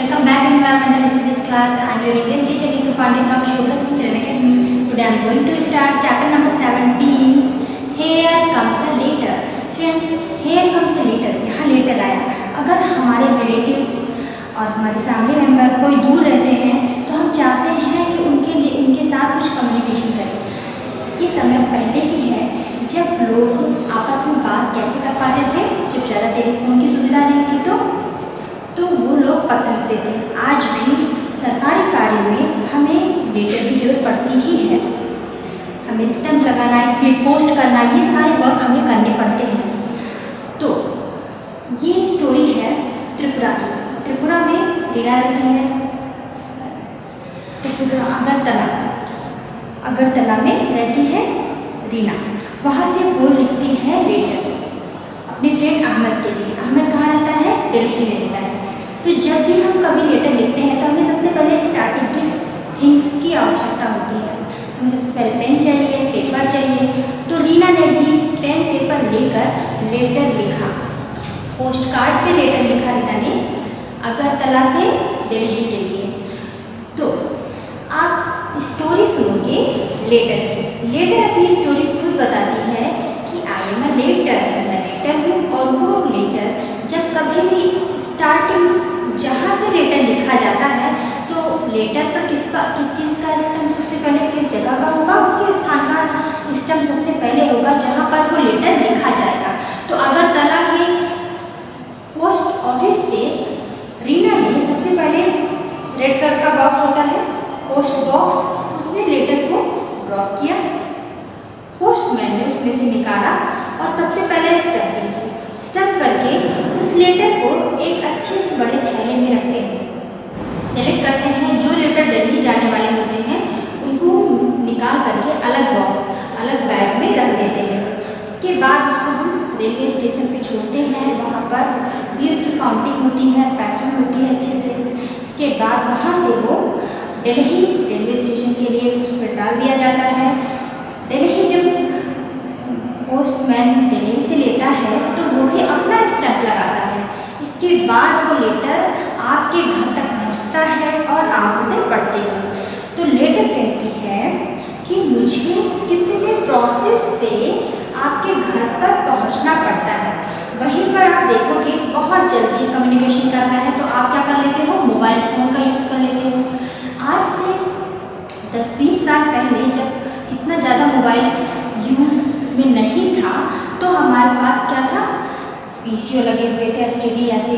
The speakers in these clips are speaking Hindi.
welcome back in Environmental Studies class. I am your English teacher Neetu Pandey from Shobha Singh Children Academy. Today I am going to start chapter number 17. Here comes a letter. Students, here comes a letter. यहाँ लेटर आया. अगर हमारे रिलेटिव्स और हमारे फैमिली मेम्बर कोई दूर रहते हैं तो हम चाहते हैं कि उनके साथ कुछ कम्युनिकेशन करें. ये समय पहले की है जब लोग आपस में बात कैसे कर पाते थे, जब ज़्यादा टेलीफोन की सुविधा नहीं थी तो वो लोग पत्र लिखते थे. आज भी सरकारी कार्य में हमें लेटर की ज़रूरत पड़ती ही है. हमें स्टैम्प लगाना, स्पीड पोस्ट करना, ये सारे वर्क हमें करने पड़ते हैं. तो ये स्टोरी है त्रिपुरा की. त्रिपुरा में रीना रहती है. त्रिपुरा अगरतला में रहती है रीना. वहाँ से वो लिखती है लेटर अपने फ्रेंड अहमद के लिए. अहमद कहाँ रहता है? दिल्ली में रहता है. तो जब भी हम कभी लेटर लिखते हैं तो हमें सबसे पहले स्टार्टिंग की थिंग्स की आवश्यकता होती है. हमें सबसे पहले पेन चाहिए, पेपर चाहिए. तो रीना ने भी पेन पेपर लेकर लेटर लिखा. पोस्ट कार्ड पे लेटर लिखा रीना ने अगरतला से दिल्ली के लिए. तो आप स्टोरी सुनोगे लेटर की. लेटर अपनी स्टोरी खुद बताती है कि आई एम अ लेटर, मैं लेटर हूँ. और वो लेटर जब कभी भी स्टार्टिंग जहाँ से लेटर लिखा जाता है तो लेटर पर किस चीज़ का स्टैम्प सबसे पहले किस जगह का होगा, उसी स्थान का स्टैम्प सबसे पहले होगा जहाँ पर वो लेटर लिखा जाएगा. तो अगरतला के पोस्ट ऑफिस से रीना ने सबसे पहले रेड कलर का बॉक्स होता है पोस्ट बॉक्स, उसमें लेटर को ड्रॉप किया. पोस्टमैन ने उसमें से निकाला और सबसे पहले स्टैम्प लिखी. स्टैम्प करके उस लेटर को एक अच्छे से बड़े थैले में रखते हैं. सेलेक्ट करते हैं जो लेटर दिल्ली जाने वाले होते हैं उनको निकाल करके अलग बॉक्स, अलग बैग में रख देते हैं. इसके बाद उसको हम रेलवे स्टेशन पे छोड़ते हैं. वहाँ पर भी उसकी काउंटिंग होती है, पैकिंग होती है अच्छे से. इसके बाद वहाँ से वो दिल्ली रेलवे स्टेशन के लिए उस पर डाल दिया जाता है. दिल्ली जब पोस्टमैन दिल्ली से लेता है तो वो भी अपना स्टैम्प लगाता है. इसके बाद वो लेटर आपके घर तक पहुंचता है और आप उसे पढ़ते हो. तो लेटर कहती है कि मुझे कितने प्रोसेस से आपके घर पर पहुंचना पड़ता है. वहीं पर आप देखोगे बहुत जल्दी कम्युनिकेशन करना है तो आप क्या कर लेते हो, मोबाइल फ़ोन का यूज़ कर लेते हो. आज से 10-20 साल पहले जब इतना ज़्यादा मोबाइल यूज़ में नहीं था तो हमारे पास क्या था, पीसीओ लगे हुए थे, एसटीडी ऐसे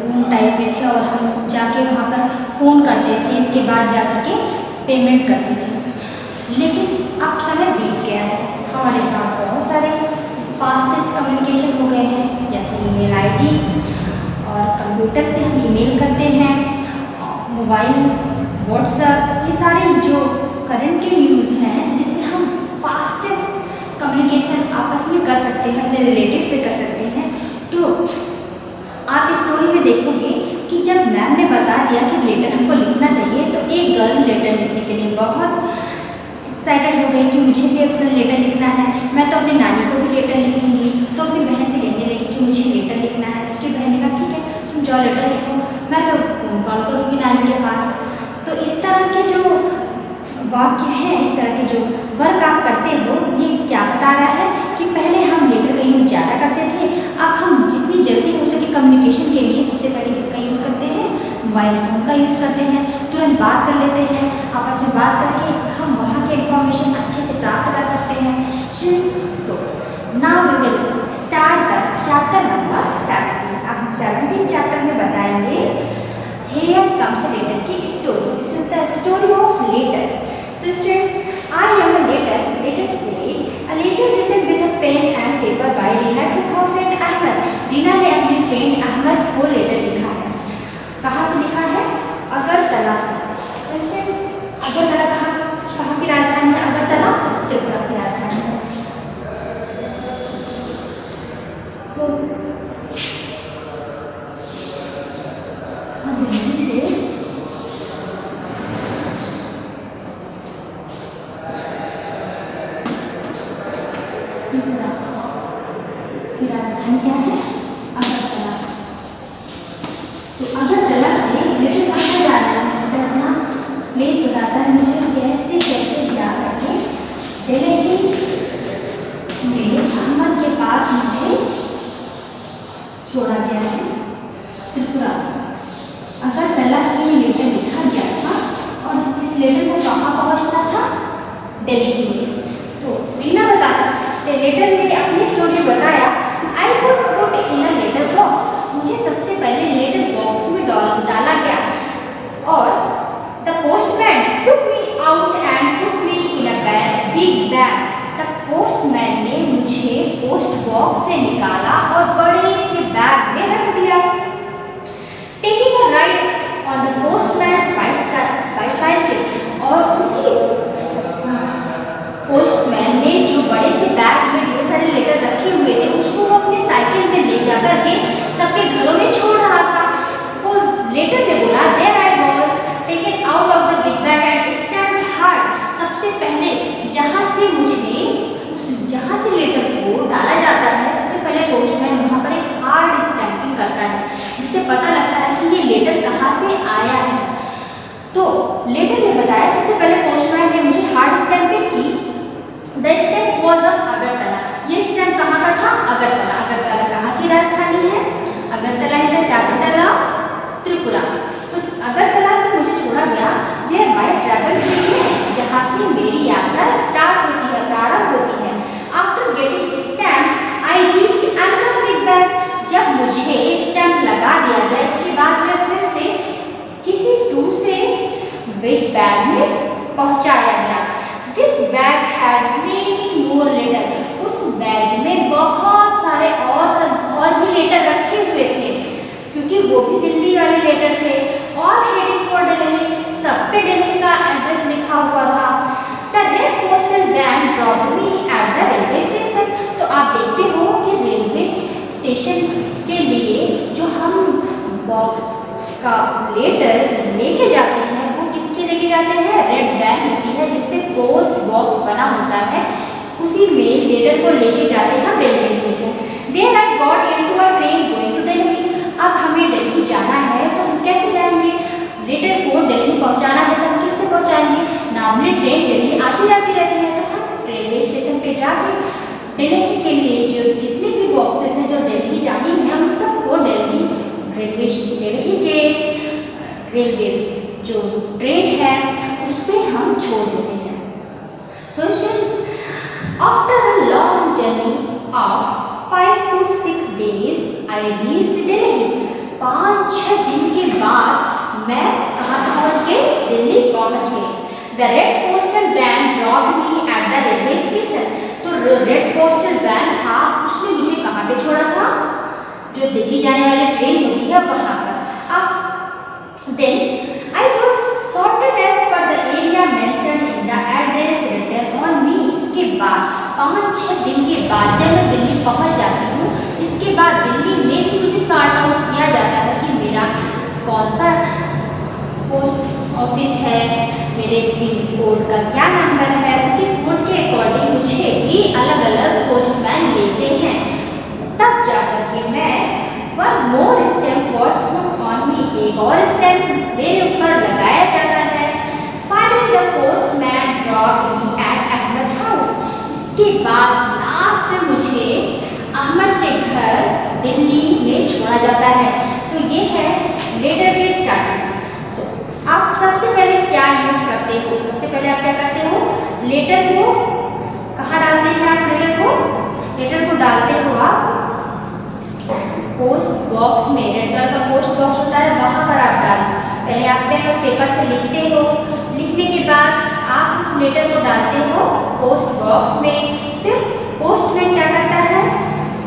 रूम टाइप में थे और हम जाके वहाँ पर फ़ोन करते थे. इसके बाद जा कर के पेमेंट करते थे. लेकिन अब समय बीत गया है. हमारे पास बहुत सारे फास्टेस्ट कम्युनिकेशन हो गए हैं, जैसे ईमेल आईडी और कंप्यूटर से हम ईमेल करते हैं, मोबाइल, व्हाट्सएप, ये सारे जो करंट के यूज़ हैं जिससे हम फास्टेस्ट कम्युनिकेशन आपस में कर सकते हैं, अपने रिलेटिव से कर सकते हैं. तो आप इस स्टोरी में देखोगे कि जब मैम ने बता दिया कि लेटर हमको लिखना चाहिए तो एक गर्ल लेटर लिखने के लिए बहुत एक्साइटेड हो गई कि मुझे भी अपना लेटर लिखना है. मैं तो अपनी नानी को भी लेटर लिखूंगी. तो अपनी बहन से कहने लगी कि मुझे लेटर लिखना है. तो उसकी बहन ने कहा ठीक है तुम जाओ लेटर लिखो, मैं तो फ़ोन कॉल करूँगी नानी के पास. तो इस तरह के जो वाक्य हैं, इस तरह के जो वर्क आप करते हो, ये क्या बता रहा है कि पहले हम लेटर का यूज़ ज़्यादा करते थे. अब हम जितनी जल्दी हो सके कम्युनिकेशन के लिए सबसे पहले किसका यूज़ करते हैं, मोबाइल फ़ोन का यूज़ करते हैं. तुरंत बात कर लेते हैं. आपस में बात करके हम वहाँ के इन्फॉर्मेशन अच्छे से प्राप्त कर सकते हैं. Students, so now we will start the chapter number 17. अब हम 17 चैप्टर में बताएंगे Here comes the letter की story. This is the story of letter. So students, I am a letter. Letter say a letter written with a pen and paper by Reena to her friend Ahmed. Reena ने अपने friend Ahmed को letter लिखा है. कहाँ से लिखा है? अगरतला से. So students, अगरतला कहाँ की राजधानी है? अगरतला त्रिपुरा की राजधानी है. So दिल्ली से त्रिपुरा की राजधानी क्या है? अगरतला. तो अगरतला से प्लेस बताता है मुझे कैसे कैसे जा करके दिल्ली में अहमद के पास मुझे छोड़ा गया है त्रिपुरा। अगरतला से ये लेटर लिखा गया था और इस लेटर को कहाँ पहुँचना था? दिल्ली में। तो रीना बताता लेटर में अपनी स्टोरी बताया, I was put in a letter box, मुझे सबसे पहले लेटर बॉक्स में डाला गया और the postman took me out and put me in a big bag. The postman ने मुझे पोस्ट बॉक्स से निकाला और बड़े से बैग में रख दिया। Taking a ride on the postman bicycle, और उसी पोस्टमैन ने जो बड़े से बैग में ढेर सारे लेटर रखे हुए थे उसको वो अपने साइकिल में ले जाकर के सबके घरों में छोड़ रहा था। और लेटर में बोला there I was taken out of the big bag and stamped hard. सबसे पहले जहाँ से लेटर को डाला जाता है सबसे पहले पोस्टमैन वहाँ पर एक हार्ड स्टैंपिंग करता है जिससे पता लगता है कि ये लेटर कहाँ से आया है। तो लेटर ने बताया सबसे पहले पोस्टमैन ने मुझे हार्ड स्टैंपिंग की। The stamp was of Agartala, ये स्टैम्प कहाँ का था? अगरतला। अगरतला कहाँ की राजधानी है? Agartala is the capital of Tripura. तो अगरतला से मुझे छोड़ा गया वेयर माय ट्रैवल बिगिन, जहाँ से मेरी यात्रा स्टार्ट होती है, प्रारंभ होती है। After getting stamp I reached another big bag, जब मुझे स्टैम्प लगा दिया गया इसके बाद मैं फिर से किसी दूसरे बिग बैग में पहुंचाया गया। This bag had many more letters, उस बैग में बहुत सारे और भी लेटर रखे हुए थे क्योंकि वो भी दिल्ली वाले लेटर थे। ऑल हेडिंग फॉर दिल्ली, सब पे दिल्ली का एड्रेस लिखा हुआ था। The red postal van dropped me at the railway station. तो आप देखते हो कि रेलवे स्टेशन के लिए जो हम बॉक्स का लेटर लेके जाते हैं वो किसके लेके जाते हैं? रेड वैन होती है जिसपे पोस्ट बॉक्स बना होता है, उसी में लेटर को लेके जाते हैं हम railway station. There I got into a train going to Delhi. अब हमें दिल्ली जाना है तो हम कैसे जाएंगे? लेटर को दिल्ली पहुंचाना है तो हम किससे पहुंचाएंगे? नॉर्मली ट्रेन दिल्ली आती जाती रहती है तो हम रेलवे स्टेशन पे जाके दिल्ली के लिए जो जितने भी बॉक्सेस हैं जो दिल्ली जानी है हम सबको दिल्ली के रेलवे जो ट्रेन है उस पर हम छोड़ देते हैं। So students, after a long journey of 5 to 6 days I reached Delhi. 5-6 दिन के बाद मैं कहाँ पहुँच गई? दिल्ली पहुँच गई। The red postal van dropped me at the railway station. तो रेड पोस्टल वैन था उसने मुझे कहाँ पे छोड़ा था? जो दिल्ली जाने वाली ट्रेन होती है वहाँ पर। Then I was sorted as per the area mentioned in the address written on me। इसके बाद 5-6 दिन के बाद जब मैं दिल्ली पहुँच जाती हूँ इसके बाद दिल्ली में भी मुझे सॉर्ट आउट किया जाता है कि मेरा कौन सा पोस्ट ऑफिस है, मेरे पिन कोड का क्या नंबर है, उसी कोड के अकॉर्डिंग मुझे भी अलग अलग पोस्टमैन लेते हैं। तब जाकर के मैं one more stamp was put on me, एक और स्टैम्प मेरे ऊपर लगाया जाता है। Finally the postman dropped me at Ahmad house. इसके बाद लास्ट में मुझे अहमद के घर दिल्ली में छोड़ा जाता है। तो ये है लेटर के स्टार्टिंग। सो आप सबसे पहले क्या यूज करते हो? सबसे पहले आप क्या करते हो? लेटर को कहाँ डालते हैं आप? लेटर को डालते हो आप पोस्ट बॉक्स में। रेड कलर का पोस्ट बॉक्स होता है वहाँ पर आप डाल, पहले आप पेन और पेपर से लिखते हो। लिखने के बाद आप उस लेटर को डालते हो पोस्ट बॉक्स में। फिर पोस्टमैन क्या करता है?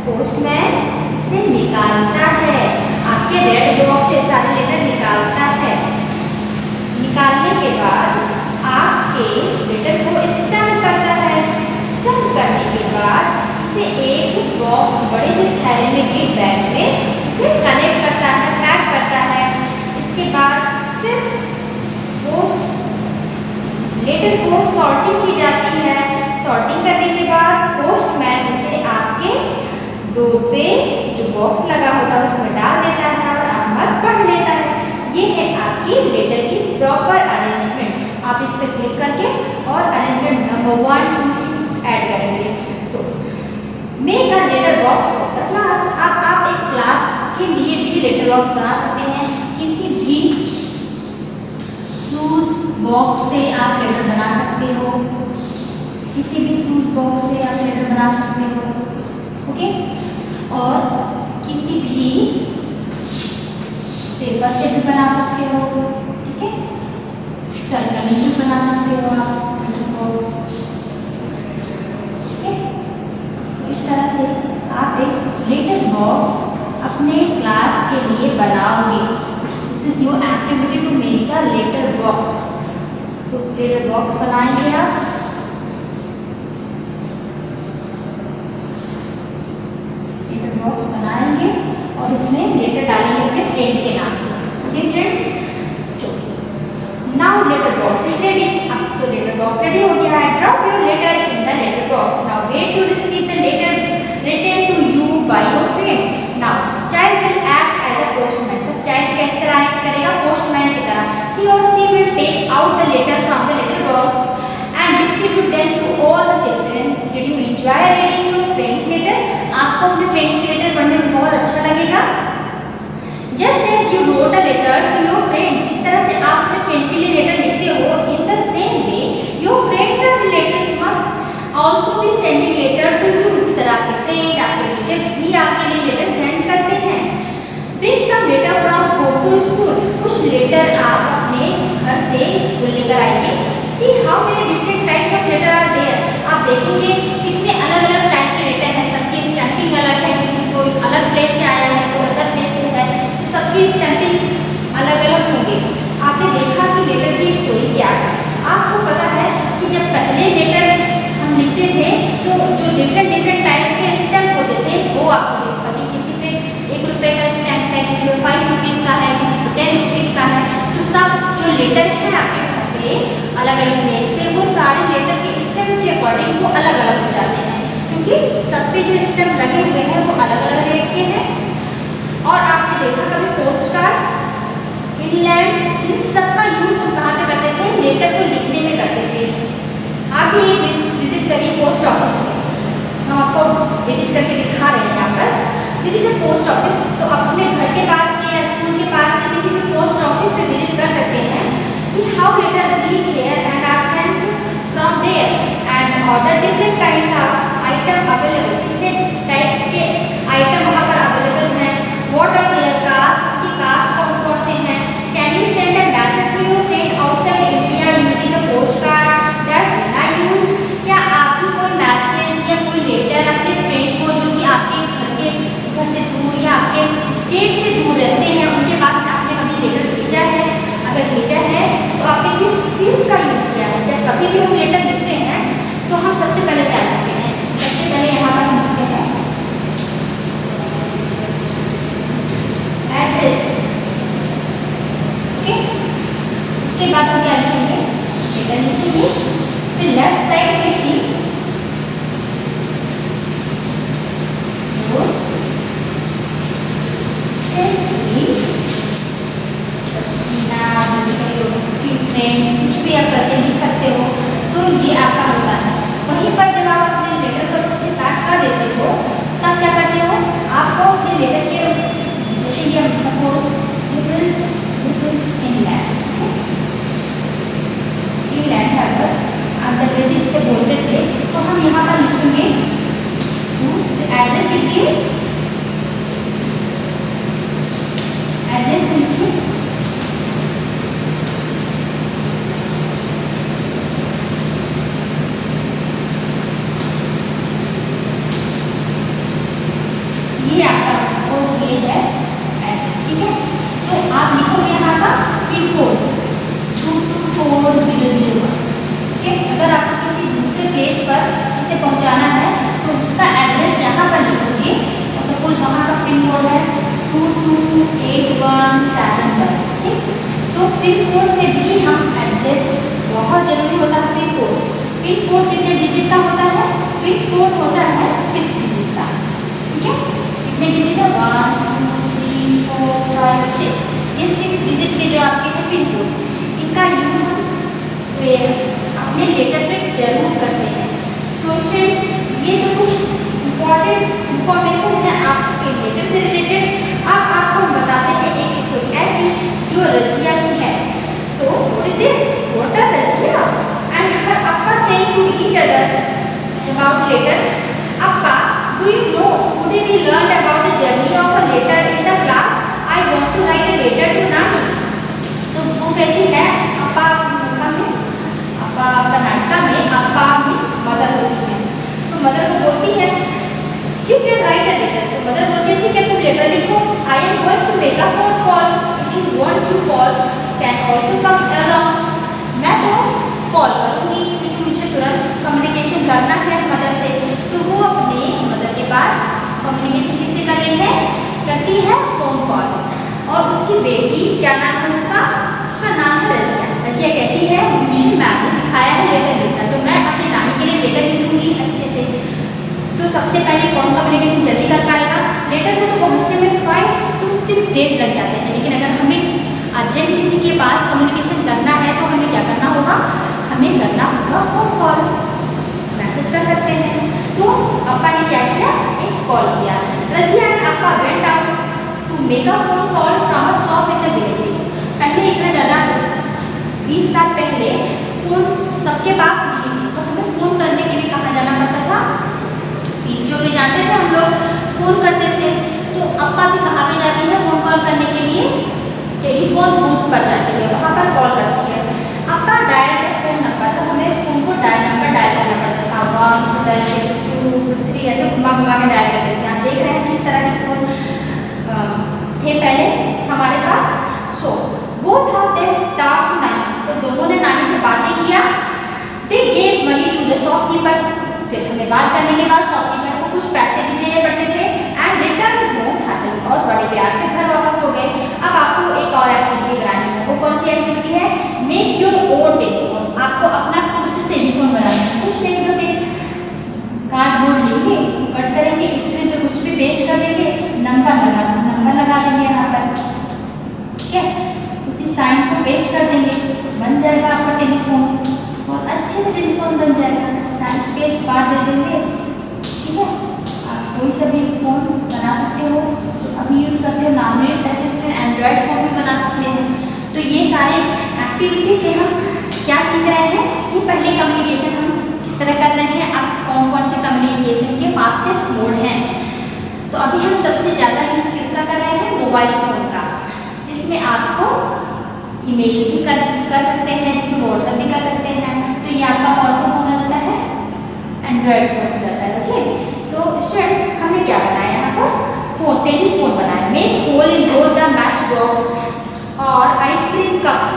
पोस्टमैन इसे निकालता है, आपके रेड बॉक्स से सारे लेटर निकालता है। निकालने के बाद आपके लेटर को स्टैम्प करता है। स्टैम्प करने के बाद इसे एक बड़े से थैले में बिग बैग में उसे कनेक्ट करता है, पैक करता है। इसके बाद फिर पोस्ट लेटर को सॉर्टिंग की जाती है। सॉर्टिंग करने के बाद पोस्टमैन उसे आपके डोर पे जो बॉक्स लगा होता है उसमें डाल देता है और अहमद पढ़ लेता है। ये है आपकी लेटर की प्रॉपर अरेंजमेंट। नंबर 1 2 3 ऐड करेंगे। So make a letter box for the class. अब आप एक क्लास के लिए भी लेटर बॉक्स बना सकते हैं। किसी भी शूज बॉक्स से आप लेटर बना सकते हो, किसी भी शूज बॉक्स से आप लेटर बना सकते हो, ओके। और किसी भी पेपर से भी बना सकते हो, ठीक है। सर्कल भी बना सकते हो आप लेटर बॉक्स, ठीक है। इस तरह से आप एक लेटर बॉक्स अपने क्लास के लिए बनाओगे। This is your activity to make the letter box. तो लेटर बॉक्स बनाएंगे आप, लेटर बॉक्स बनाएंगे और इसमें लेटर डालेंगे अपने फ्रेंड के नाम से, okay students. So now letter box is ready. अब तो लेटर बॉक्स रेडी हो गया है। Drop your letter in the letter box. Now wait to receive the letter written to you by your friend. Now child will act as a postman. तो child किस तरह act करेगा? postman की तरह। He or she will take out the letter from the letter box and distribute them to all the children. Did you enjoy reading your friend's letter? आपको अपने friends की letter पढ़ने में बहुत अच्छा लगेगा। Just as you wrote a letter to your friend, जिस तरह से आप अपने friend के लिए letter लिखते हो, in the same way your friends and relatives must also be sending letter to you. उसी तरह आपके फ्रेंड, आपके रिलेटिव भी आपके लिए लेटर सेंड करते हैं। Bring some letter from home to school. कुछ लेटर आप अपने घर से स्कूल लेकर आइए। See how many different types of letter are there. आप देखेंगे कितने अलग-अलग टाइप के लेटर हैं। सबकी स्टैंपिंग अलग है, क्योंकि कोई अलग प्लेस से आया है, कोई अदर प्लेस से है, तो सबकी स्टैंपिंग अलग-अलग होंगी। आपने देखा कि लेटर की स्टोरी क्या है। आपको पता है कि जब पहले लेटर हम लिखते थे तो जो डिफरेंट टाइप्स के स्टैम्प होते थे वो आपको कभी किसी पे 1 रुपये का स्टैम्प है, किसी पे 5 रुपीज़ का है, किसी पे 10 रुपीज़ का है। तो सब जो लेटर है आपके घर पे अलग-अलग प्लेस पे, वो सारे लेटर के स्टैम्प के अकॉर्डिंग वो अलग-अलग हो जाते हैं, क्योंकि सब पे जो स्टैम्प लगे हुए हैं वो अलग-अलग रेट के हैं। और आपने देखा कभी पोस्ट कार्ड, इनलैंड, इन सब का यूज़ हम कहाँ पे करते थे? लेटर को लिखने में करते थे। आप भी एक विजिट करिए पोस्ट ऑफिस में। हम आपको विजिट करके दिखा रहे हैं यहाँ पर। विजिट पोस्ट ऑफिस, तो अपने घर के पास के या स्कूल के पास के किसी भी पोस्ट ऑफिस में विजिट कर सकते हैं कि how letter reach here and are sent from there and order different kinds of item available. कितने टाइप के आइटम वहाँ पर अवेलेबल हैं। व्हाट आर देयर कास्ट, उनकी कास्ट कौन से हैं। Can you send a message to your friend outside India using a postcard that क्या आप भी कोई मैसेज या कोई लेटर अपने फ्रेंड को जो कि आपके घर से दूर या आपके स्टेट से दूर रहते हैं उनके पास आपने कभी लेटर भेजा है? अगर भेजा है तो आपने किस चीज़ का यूज़ किया है? जब कभी भी हम लेटर लिखते हैं तो हम सबसे पहले क्या लिखते हैं? सबसे पहले यहाँ पर हम लिखते हैं एड्रेस, ओके। इसके बाद हम क्या लिखेंगे? लेटर लिखेंगे। फिर लेफ्ट साइड में थी कुछ भी आप करके लिख सकते हो, तो ये आपका होता है। वहीं पर जब आप अपने लेटर को अच्छे से पैक कर देते हो तब क्या करते हो? आपको अपने लेटर के जैसे ये दिस इज इंग्लैंड, इंग्लैंड है अगर अंग्रेजी जिसे बोलते थे, तो हम यहाँ पर लिखेंगे एड्रेस लिखिए, एड्रेस लिखिए। ये आपका सपोज ये है एड्रेस, ठीक है। तो आप लिखोगे यहाँ का पिन कोड 22401, ठीक है। अगर आपको किसी दूसरे प्लेस पर इसे पहुँचाना है तो उसका एड्रेस यहाँ पर लिखोगे, और सपोज वहाँ का पिन कोड है 22817, ठीक। तो पिन कोड से भी हम एड्रेस, बहुत जरूरी होता है पिन कोड। पिन कोड कितने डिजिट का होता है? पिन कोड होता है 6 डिजिट का, ठीक है। कितने डिजिट है? 1 2 3 4 5 6। ये 6 डिजिट के जो आपके हैं पिन कोड, इनका यूज़ हम अपने हमें लेटर पे जरूर करते हैं। सो स्टूडेंट्स, ये तो कुछ इम्पॉर्टेंट इंफॉर्मेशन है आपके लेटर से रिलेटेड। अब आपको बताते हैं एक स्टोरी ऐसी जो रजिया की है। तो what are Rajia and her Appa saying to each other about letter? Appa, do you know today we learned about the journey of a letter in the class? I want to write a letter to Nani. तो वो कहती है अप्पा मीन्स अप्पा कर्नाटका में अप्पा मीन्स मदर होती है। तो मदर को बोलती है you can write a letter. तो मदर बोलती है ठीक है तुम लेटर लिखो। I am going to make a phone call. If you want to call can also come around. मैं तो कॉल करूँगी क्योंकि मुझे तुरंत कम्युनिकेशन करना है मदर से। तो वो अपने मदर के पास कम्युनिकेशन किससे कर रही है, करती है फ़ोन कॉल। और उसकी बेटी क्या नाम है उसका नाम है रजिया। रजिया कहती है मुझे मैम ने सिखाया है लेटर लिखना, तो मैं अपनी नानी के लिए लेटर लिखूँगी अच्छे से। तो सबसे पहले कौन कम्युनिकेशन जल्दी कर पाएगा? लेटर को तो पहुँचने में 5 to 6 डेज लग जाते हैं, लेकिन अगर हमें अर्जेंट किसी के पास कम्युनिकेशन करना है तो हमें क्या करना होगा? हमें करना होगा फ़ोन कॉल, मैसेज कर सकते हैं। तो पापा ने क्या किया? एक कॉल किया। Razia and Appa went out to make a phone call from a shop in the village. पहले इतना ज़्यादा 20 साल पहले फ़ोन सबके पास नहीं थी, तो हमें फ़ोन करने के लिए कहाँ जाना पड़ता था? पीसीओ पे जाते थे हम लोग, फ़ोन करते थे। तो अप्पा भी कहाँ पे जाती है फ़ोन कॉल करने के लिए? टेलीफोन बूथ पर जाती है, वहाँ पर कॉल करती है। अप्पा डायल द फोन नंबर, तो हमें फ़ोन को नंबर डायल करना पड़ता था 1 2 3 ऐसे घुमा घुमा के डायल करते थे। आप देख रहे हैं किस तरह के फ़ोन थे पहले हमारे पास। So both of them talk to nani, तो दोनों ने नानी से बातें किया। They gave money to the shopkeeper, फिर हमें बात करने के बाद शॉपकीपर को कुछ पैसे भी देने पड़ते थे। एंड रिटर्न होम हैप्पीली, और बड़े प्यार से घर वापस हो गए। अब आपको एक और एक्टिविटी करानी है। वो कौन सी एक्टिविटी है? Make your own telephone. आपको अपना खुद टेलीफोन बनाना है। कुछ नहीं तो फिर कार्डबोर्ड लेंगे, कट करेंगे, स्क्रीन पे कुछ भी पेस्ट कर देंगे, नंबर लगा देंगे यहाँ पर, ठीक है? उसी साइन को पेस्ट कर देंगे, बन जाएगा आपका टेलीफोन। बहुत अच्छे से टेलीफोन बन जाएगा। ना स्पेस बार दे देंगे, ठीक है? आप कोई सा भी फ़ोन बना सकते हो जो अभी यूज़ करते हो, normally touch screen Android phone भी बना सकते हैं। तो ये सारे एक्टिविटी से हम क्या सीख रहे हैं कि पहले कम्युनिकेशन हम किस तरह कर रहे हैं, अब कौन कौन से कम्युनिकेशन के फास्टेस्ट मोड हैं। तो अभी हम सबसे ज़्यादा यूज़ किसका कर रहे हैं? मोबाइल फ़ोन का, जिसमें आपको ईमेल भी कर सकते हैं, जिसमें व्हाट्सएप भी कर सकते हैं। तो ये आपका कौन सा फ़ोन रहता है? एंड्रॉयड फ़ोन रहता है। ओके, तो स्टूडेंट्स हमने क्या बनाया यहाँ पर? टेलीफोन बनाया। Make hole in both the match box और ice cream cups,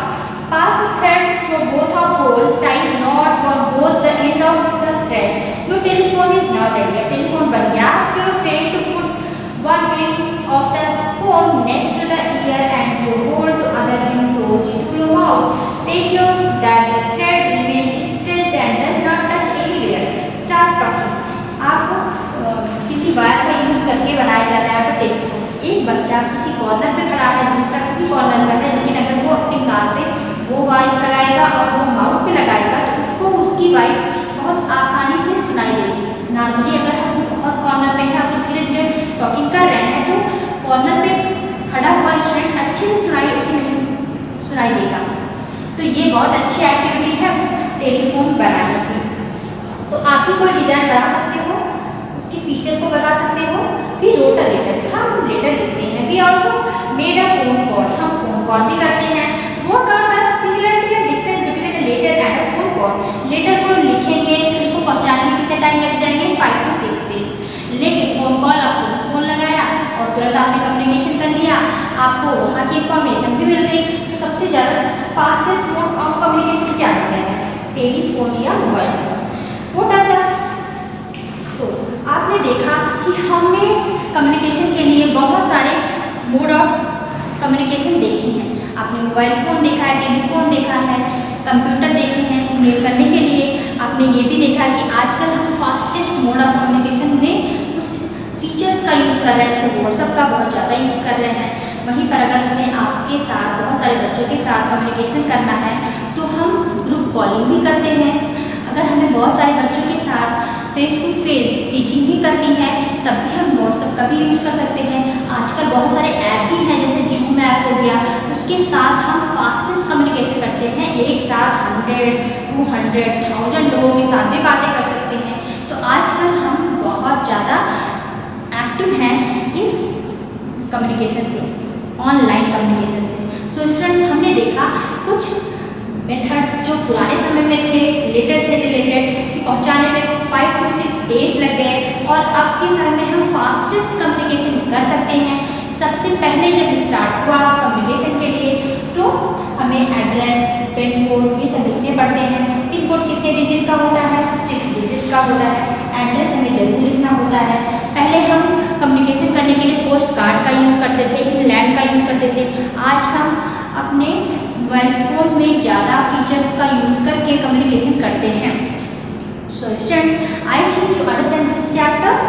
pass thread through both of hole, type not for both the end of the thread. Your telephone is now ready. Telephone बन गया। Ask your friend to put one end of the phone next to the ear and you hold the other end close to your mouth. Take your that the thread remain stretched and does not touch anywhere. Start talking. आप किसी वायर का यूज़ करके बनाया जा रहा है आपका टेलीफोन। एक बच्चा किसी कॉर्नर पे खड़ा है, दूसरा किसी कॉर्नर पर है, लेकिन अगर वो अपनी कार पे वो वॉइस लगाएगा और वो माउथ पे लगाएगा तो उसको उसकी वॉइस बहुत आसानी से सुनाई देगी। नॉर्मली अगर हम बहुत कॉर्नर पे हैं, आप धीरे धीरे टॉकिंग कर रहे हैं, तो कॉर्नर पे खड़ा हुआ स्टूडेंट अच्छे से सुनाई देगा। तो ये बहुत अच्छी एक्टिविटी है टेलीफोन बनाने की। तो आप भी कोई डिज़ाइन बना सकते हो, उसके फीचर को बता सकते हो। वी रोट अ लेटर, हम लेटर लिखते हैं। We also made a phone call, हम फोन कॉल भी करते हैं। What are the similarity and difference between a letter and a phone call? Letter को लिखेंगे, फिर उसको पहुंचाने में कितना टाइम लग जाएंगे? 5 to 6 डेज। लेकिन फोन कॉल आपको फ़ोन लगाया और तुरंत आपने कम्युनिकेशन कर लिया, आपको वहाँ की इंफॉर्मेशन भी मिल गई। तो सबसे ज़्यादा फास्टेस्ट मोड ऑफ कम्युनिकेशन क्या हो गया? टेलीफोन या mobile phone. What are the आपने देखा कि हमने कम्युनिकेशन के लिए बहुत सारे मोड ऑफ कम्युनिकेशन देखे हैं। आपने मोबाइल फ़ोन देखा है, टेलीफोन देखा है, कंप्यूटर देखे हैं मेल करने के लिए। आपने ये भी देखा है कि आजकल हम फास्टेस्ट मोड ऑफ कम्युनिकेशन में कुछ फीचर्स का यूज़ कर रहे हैं, जैसे व्हाट्सएप का बहुत ज़्यादा यूज़ कर रहे हैं। वहीं पर अगर हमें आपके साथ बहुत सारे बच्चों के साथ कम्युनिकेशन करना है तो हम ग्रुप कॉलिंग भी करते हैं। अगर हमें बहुत सारे बच्चों के साथ फेस टू फेस टीचिंग भी करनी है तब भी हम व्हाट्सएप का भी यूज़ कर सकते हैं। आजकल बहुत सारे ऐप भी हैं, जैसे जूम ऐप हो गया, उसके साथ हम फास्टेस्ट कम्युनिकेशन करते हैं। एक साथ 100, 200, 1000 लोगों के साथ भी बातें कर सकते हैं। तो आजकल हम बहुत ज़्यादा एक्टिव हैं इस कम्युनिकेशन से, ऑनलाइन कम्युनिकेशन से। सो स्टूडेंट्स, हमने देखा कुछ मेथड जो पुराने समय में थे लेटर से रिलेटेड कि पहुंचाने में 5 to 6 डेज लग गए, और अब के समय में हम फास्टेस्ट कम्युनिकेशन कर सकते हैं। सबसे पहले जब स्टार्ट हुआ कम्युनिकेशन के लिए तो हमें एड्रेस, पिन कोड ये सब लिखने पड़ते हैं। पिन कोड कितने डिजिट का होता है? 6 डिजिट का होता है। एड्रेस हमें जरूर लिखना होता है। पहले हम कम्युनिकेशन करने के लिए पोस्ट कार्ड का यूज़ करते थे, लैंड का यूज़ करते थे। आज हम अपने मोबाइल फ़ोन में ज़्यादा फीचर्स का यूज़ करके कम्युनिकेशन करते हैं। So students, I think you understand this chapter.